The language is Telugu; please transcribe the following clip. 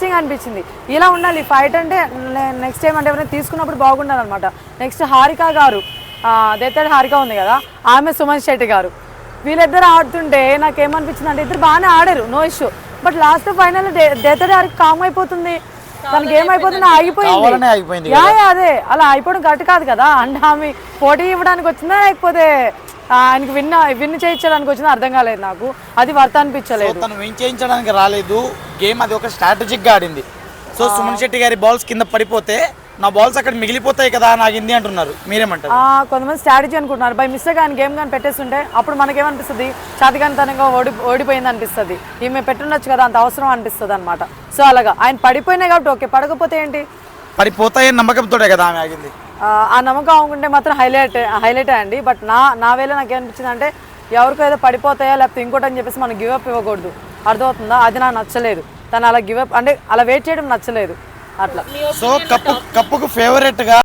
ఇంట్రెస్టింగ్ అనిపించింది. ఇలా ఉండాలి ఫైట్ అంటే. నెక్స్ట్ టైం అంటే ఎవరైనా తీసుకున్నప్పుడు బాగుండాలి అనమాట. నెక్స్ట్ హారిక గారు, దేత్తడి హారిక ఉంది కదా, ఆమె సుమన్ శెట్టి గారు, వీళ్ళిద్దరు ఆడుతుంటే నాకేమనిపించింది అంటే ఇద్దరు బాగానే ఆడారు, no issue. But last final Dethadi Harika calm అయిపోతుంది, తనకి ఏమైపోతుంది ఆగిపోయింది. అదే అలా అయిపోవడం కరెక్ట్ కాదు కదా. అంటే ఆమె పోటీ ఇవ్వడానికి వచ్చిందా లేకపోతే ఆయనకి విన్ చేయించడానికి వచ్చిందో అర్థం కాలేదు నాకు. అది వర్త్ అనిపించలేదు. తను విన్ చేయించడానికి రాలేదు, గేమ్ అది ఒక స్ట్రాటజిక్ గా ఆడింది. సో సుమన్ శెట్టి గారి బాల్స్ కింద పడిపోతే నా బాల్స్ అక్కడ మిగిలిపోతాయి కదా నాగింది అంటున్నారు, మీరేమంటారు? కొంతమంది స్ట్రాటజీ అనుకుంటున్నారు. బై మిస్టేక్ ఆయన గేమ్ కానీ పెట్టేస్తుంటే అప్పుడు మనకేమనిపిస్తుంది, చేతగానితనంగా ఓడిపోయింది అనిపిస్తుంది. ఈమె పెట్టుండొచ్చు కదా, అంత అవసరం అనిపిస్తుంది అనమాట. సో అలాగా ఆయన పడిపోయినాయి కాబట్టి ఓకే, పడకపోతే ఏంటి, పడిపోతాయని నమ్మకంతో కదా ఆమె ఆగింది. ఆ నమ్మకం అనుకుంటే మాత్రం హైలైట్ అండి. బట్ నా వేళ నాకు ఏమనిపించింది అంటే ఎవరికో ఏదో పడిపోతాయా లేకపోతే ఇంకోటి అని చెప్పేసి మనం గివ్ అప్ ఇవ్వకూడదు, అర్థమవుతుందా? అది నాకు నచ్చలేదు. తను అలా గివ్ అప్ అంటే అలా వెయిట్ చేయడం నచ్చలేదు అట్లా. సో కప్పుకు ఫేవరెట్ గా